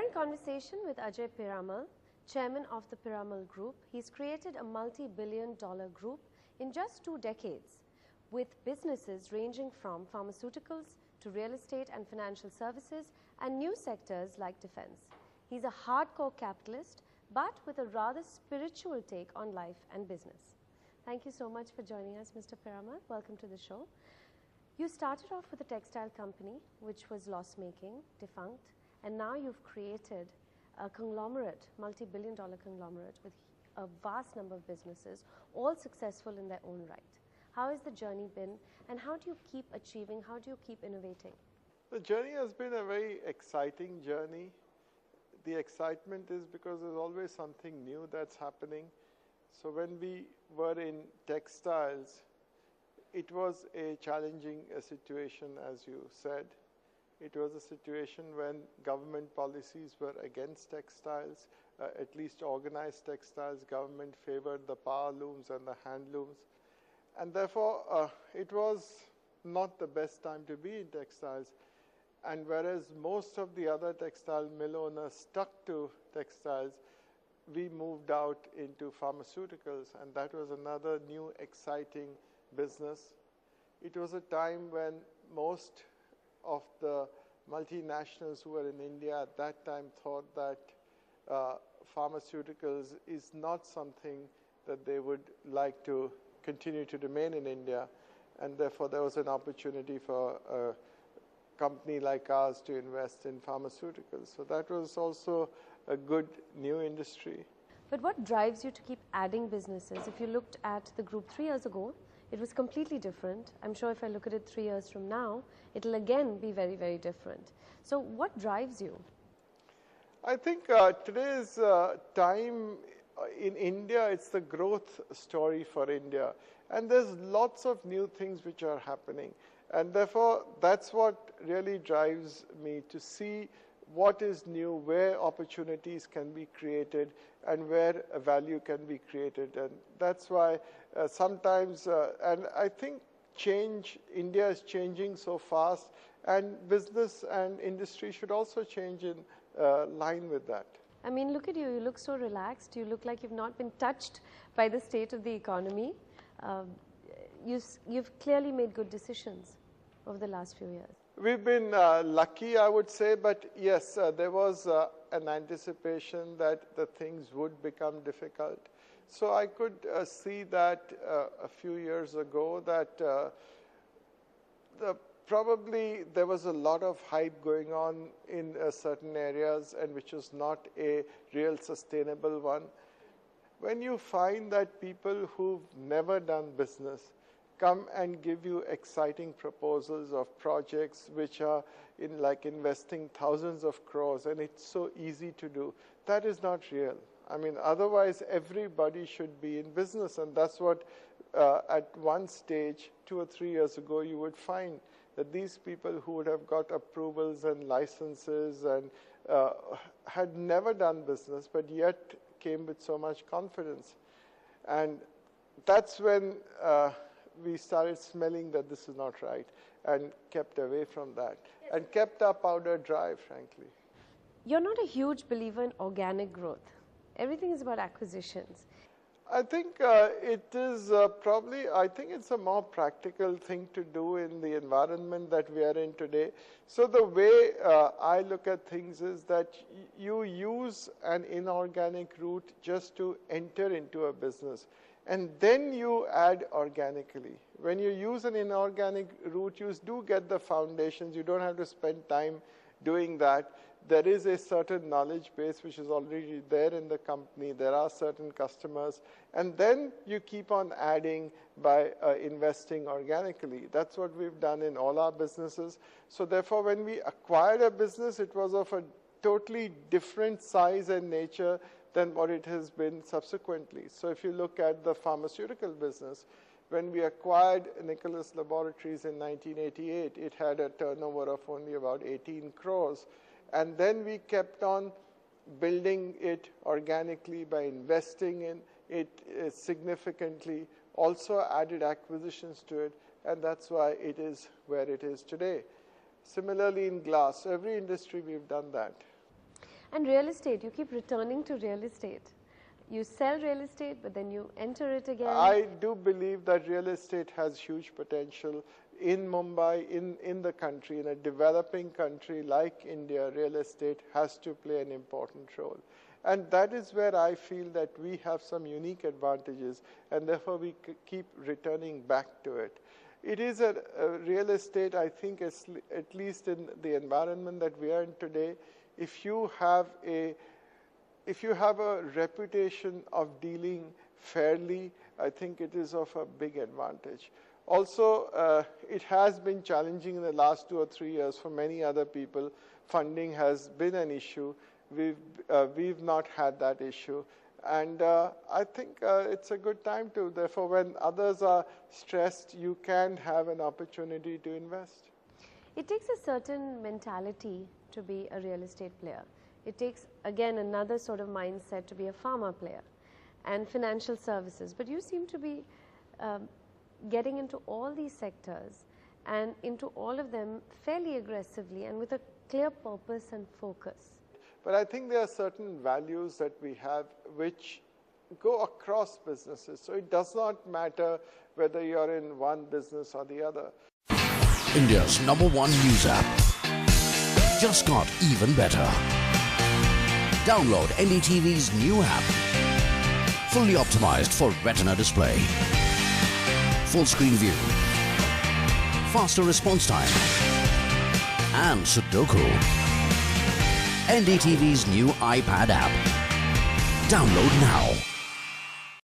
We're in conversation with Ajay Piramal, chairman of the Piramal Group. He's created a multi-billion-dollar group in just 2 decades, with businesses ranging from pharmaceuticals to real estate and financial services and new sectors like defense. He's a hardcore capitalist, but with a rather spiritual take on life and business. Thank you so much for joining us, Mr. Piramal. Welcome to the show. You started off with a textile company, which was loss-making, defunct, and now you've created a conglomerate, multi-billion-dollar conglomerate with a vast number of businesses, all successful in their own right. How has the journey been, and how do you keep achieving, how do you keep innovating? The journey has been a very exciting journey. The excitement is because there's always something new that's happening. So when we were in textiles, it was a challenging situation, as you said. It was a situation when government policies were against textiles, at least organized textiles. Government favored the power looms and the handlooms. And therefore, it was not the best time to be in textiles. And whereas most of the other textile mill owners stuck to textiles, we moved out into pharmaceuticals, and that was another new exciting business. It was a time when most of the multinationals who were in India at that time thought that pharmaceuticals is not something that they would like to continue to remain in India, and therefore there was an opportunity for a company like ours to invest in pharmaceuticals. So that was also a good new industry. But what drives you to keep adding businesses? If you looked at the group 3 years ago, it was completely different. I'm sure if I look at it 3 years from now, it'll again be very, very different. So what drives you? I think today's time in India, it's the growth story for India. And there's lots of new things which are happening. And therefore, that's what really drives me to see what is new, where opportunities can be created, and where value can be created. And that's why sometimes, and I think India is changing so fast, and business and industry should also change in line with that. I mean, look at you. You look so relaxed. You look like you've not been touched by the state of the economy. You've clearly made good decisions over the last few years. We've been lucky, I would say, but yes, there was an anticipation that the things would become difficult. So I could see that a few years ago that probably there was a lot of hype going on in certain areas, and which was not a real sustainable one. When you find that people who've never done business come and give you exciting proposals of projects which are in like investing thousands of crores, and it's so easy to do, that is not real. I mean, otherwise everybody should be in business, and that's what at one stage 2 or 3 years ago you would find, that these people who would have got approvals and licenses and had never done business but yet came with so much confidence. And that's when we started smelling that this is not right, and kept away from that, and kept our powder dry, frankly. You're not a huge believer in organic growth. Everything is about acquisitions. I think it is probably, I think it's a more practical thing to do in the environment that we are in today. So the way I look at things is that you use an inorganic route just to enter into a business, and then you add organically. When you use an inorganic route, you do get the foundations. You don't have to spend time doing that. There is a certain knowledge base which is already there in the company. There are certain customers. And then you keep on adding by investing organically. That's what we've done in all our businesses. So therefore, when we acquired a business, it was of a totally different size and nature than what it has been subsequently. So if you look at the pharmaceutical business, when we acquired Nicholas Laboratories in 1988, it had a turnover of only about 18 crores. And then we kept on building it organically by investing in it significantly, also added acquisitions to it, and that's why it is where it is today. Similarly in glass, every industry we've done that. And real estate, you keep returning to real estate. You sell real estate, but then you enter it again. I do believe that real estate has huge potential in Mumbai, in the country, in a developing country like India. Real estate has to play an important role. And that is where I feel that we have some unique advantages, and therefore we keep returning back to it. It is a real estate, I think, at least in the environment that we are in today, if you have a reputation of dealing fairly, I think it is of a big advantage. Also, it has been challenging in the last 2 or 3 years for many other people. Funding has been an issue. We've not had that issue. And I think it's a good time to, therefore, when others are stressed, you can have an opportunity to invest. It takes a certain mentality to be a real estate player. It takes, again, another sort of mindset to be a pharma player and financial services. But you seem to be getting into all these sectors and into all of them fairly aggressively and with a clear purpose and focus. But I think there are certain values that we have which go across businesses. So it does not matter whether you're in one business or the other. India's #1 news app just got even better. Download NDTV's new app. Fully optimized for retina display. Full screen view. Faster response time. And Sudoku. NDTV's new iPad app. Download now.